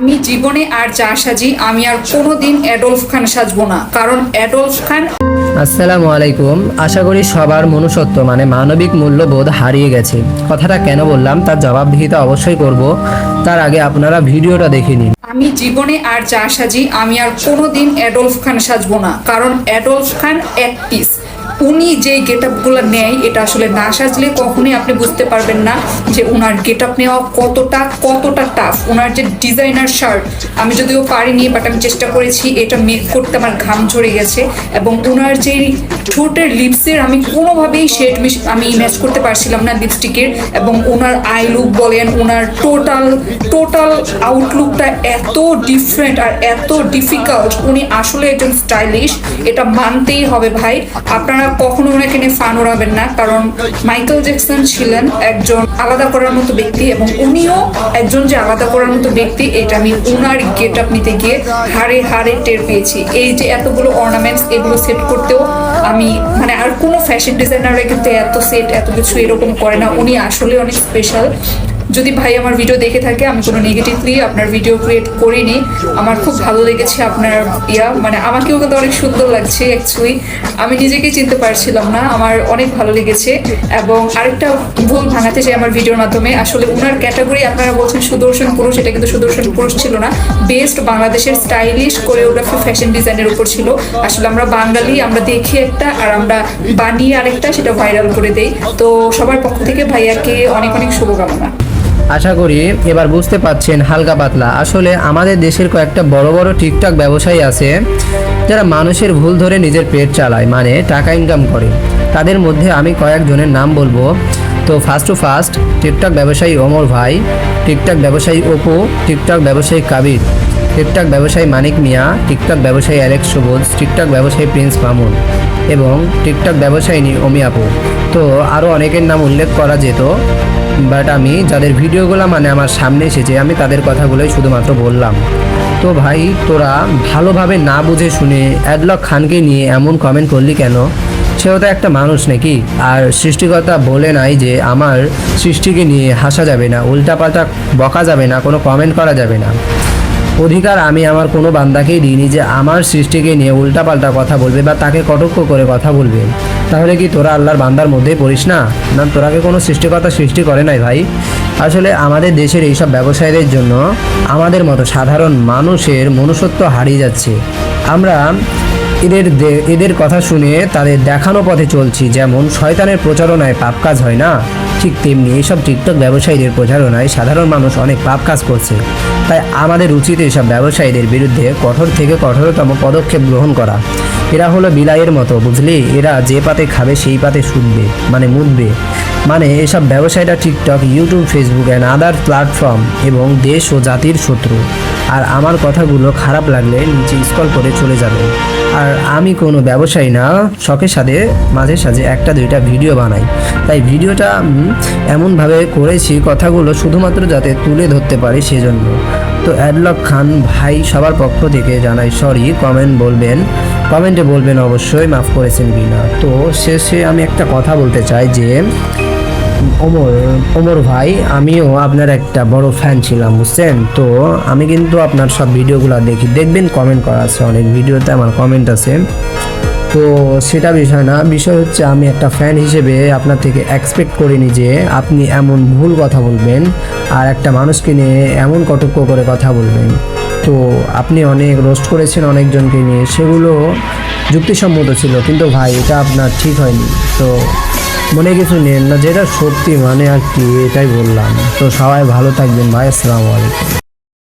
আমি জীবনে আর যা সাজি আমি আর কোনোদিন অ্যাডলফ খান সাজবো না, কারণ অ্যাডলফ খান। আসসালামু আলাইকুম। আশা করি সবার মনুষ্যত্ব মানে মানবিক মূল্যবোধ হারিয়ে গেছে। কথাটা কেন বললাম তার জবাবদিহিতা অবশ্যই করব, তার আগে আপনারা ভিডিওটা দেখে নিন। আমি জীবনে আর যা সাজি আমি আর কোনোদিন অ্যাডলফ খান সাজবো না, কারণ অ্যাডলফ খান এক পিস। উনি যে গেট আপগুলো নেয় এটা আসলে না সাজলে কখনোই আপনি বুঝতে পারবেন না যে ওনার গেট আপ নেওয়া কতটা টাফ। ওনার যে ডিজাইনার শার্ট আমি যদিও পারিনি, বাট আমি চেষ্টা করেছি, এটা মেক করতে আমার ঘাম ঝরে গেছে। এবং ওনার যে ঠোঁটের লিপসের আমি কোনোভাবেই শেড আমি ম্যাচ করতে পারছিলাম না লিপস্টিকের। এবং ওনার আই লুক বলেন, ওনার টোটাল আউটলুকটা এত ডিফারেন্ট আর এত ডিফিকাল্ট। উনি আসলে একজন স্টাইলিশ, এটা মানতেই হবে ভাই। আপনারা কখনো ওনাকে নিয়ে ফান উড়াবেন না, কারণ মাইকেল জ্যাকসন ছিলেন একজন আলাদা করার মতো ব্যক্তি এবং উনিও একজন যে আলাদা করার মতো ব্যক্তি, এটা আমি ওনার গেট আপ নিতে গিয়ে হাড়ে টের পেয়েছি। এই যে এতগুলো অর্নামেন্টস এগুলো সেট করতেও আমি মানে আর কোনো ফ্যাশন ডিজাইনাররা কিন্তু এত কিছু এরকম করে না। উনি আসলে অনেক স্পেশাল। যদি ভাই আমার ভিডিও দেখে থাকে, আমি কোনো নেগেটিভলি আপনার ভিডিও ক্রিয়েট করিনি। আমার খুব ভালো লেগেছে আপনার মানে আমাকেও কিন্তু অনেক সুন্দর লাগছে। অ্যাকচুয়ালি আমি নিজেকেই চিনতে পারছিলাম না, আমার অনেক ভালো লেগেছে। এবং আরেকটা ভুল ভাঙাতে চাই আমার ভিডিওর মাধ্যমে, আসলে ওনার ক্যাটাগরি আপনারা বলছেন সুদর্শন পুরুষ, এটা কিন্তু সুদর্শন পুরুষ ছিল না। বেস্ট বাংলাদেশের স্টাইলিশ কোরিওগ্রাফি ফ্যাশন ডিজাইনের উপর ছিল। আসলে আমরা বাঙালি, আমরা দেখি একটা আর আমরা বানিয়ে আরেকটা, সেটা ভাইরাল করে দেই। তো সবার পক্ষ থেকে ভাইয়াকে অনেক শুভকামনা। আশা করি এবার বুঝতে পারছেন হালকা পাতলা। আসলে আমাদের দেশের কয়েকটা বড় টিকটক ব্যবসায়ী আছে যারা মানুষের ভুল ধরে নিজের পেট চালায়, মানে টাকা ইনকাম করে। তাদের মধ্যে আমি কয়েকজনের নাম বলবো। তো ফার্স্ট টিকটক ব্যবসায়ী ওমর ভাই, টিকটক ব্যবসায়ী অপু, টিকটক ব্যবসায়ী কাবির, টিকটক ব্যবসায়ী মানিক মিয়া, টিকটক ব্যবসায়ী অ্যালেক্স সবুজ, টিকটক ব্যবসায়ী প্রিন্স মামুন এবং টিকটক ব্যবসায়িনী অমি আপু। তো আরও অনেকের নাম উল্লেখ করা যেত, বাট আমি যাদের ভিডিওগুলো মানে আমার সামনে এসেছে আমি তাদের কথাগুলোই শুধুমাত্র বললাম। তো ভাই তোরা ভালোভাবে না বুঝে শুনে অ্যাডলফ খানকে নিয়ে এমন কমেন্ট করলি কেন? সেও তো একটা মানুষ নাকি? আর সৃষ্টিকর্তা বলে নাই যে আমার সৃষ্টিকে নিয়ে হাসা যাবে না, উল্টাপাল্টা বকা যাবে না, কোনো কমেন্ট করা যাবে না। অধিকার আমি আমার কোনো বান্দাকেই দিইনি যে আমার সৃষ্টিকে নিয়ে উল্টাপাল্টা কথা বলবে বা তাকে কটাক্ষ করে কথা বলবে। তাহলে কি তোরা আল্লাহর বান্দার মধ্যেই পড়িস না? না, তোরাকে কোনো সৃষ্টিকর্তা সৃষ্টি করে নাই ভাই। আসলে আমাদের দেশের এইসব ব্যবসায়ীদের জন্য আমাদের মতো সাধারণ মানুষের মনুষ্যত্ব হারিয়ে যাচ্ছে। আমরা এদের কথা শুনে তাদের দেখানো পথে চলছি। যেমন শয়তানের প্রচারণায় পাপ কাজ হয় না, ঠিক তেমনি এইসব টিকটক ব্যবসায়ীদের প্রচারণায় সাধারণ মানুষ অনেক পাপ কাজ করছে। তাই আমাদের উচিত এইসব ব্যবসায়ীদের বিরুদ্ধে কঠোর থেকে কঠোরতম পদক্ষেপ গ্রহণ করা। এরা হলো বিলাইয়ের মতো, বুঝলি? এরা যে পাতে খাবে সেই পাতে শুধবে মানে মুদবে। মানে এসব ব্যবসায়ীরা TikTok, YouTube, Facebook and other platform এবং দেশ ও জাতির শত্রু। আর আমার কথাগুলো খারাপ লাগলে নিচে স্ক্রল করে চলে যাবে। আর আমি কোনো ব্যবসায়ী না, শখের সাথে মাঝে সাঝে একটা দুইটা ভিডিও বানাই, তাই ভিডিওটা এমনভাবে করেছি কথাগুলো শুধুমাত্র যাতে তুলে ধরতে পারি সেজন্য। তো অ্যাডলফ খান ভাই সবার পক্ষ থেকে জানাই সরি। কমেন্টে বলবেন অবশ্যই মাফ করেছেন কিনা। তো শেষে আমি একটা কথা বলতে চাই যে ওমর ভাই, আমিও আপনার একটা বড় ফ্যান ছিলাম, বুঝছেন? তো আমি কিন্তু আপনার সব ভিডিওগুলো দেখবেন কমেন্ট করা আছে, অনেক ভিডিওতে আমার কমেন্ট আছে। তো সেটা বিষয় না, বিষয় হচ্ছে আমি একটা ফ্যান হিসেবে আপনার থেকে এক্সপেক্ট করিনি যে আপনি এমন ভুল কথা বলবেন আর একটা মানুষকে নিয়ে এমন কটাক্ষ করে কথা বলবেন। তো আপনি অনেক রোস্ট করেছেন অনেকজনকে নিয়ে, সেগুলো যুক্তিসম্মত ছিল, কিন্তু ভাই এটা আপনার ঠিক হয়নি। তো মনে কিছু নেন না, যেটা সত্যি মানে আর কি, এটাই বললাম। তো সবাই ভালো থাকবেন ভাই, আসসালামু আলাইকুম।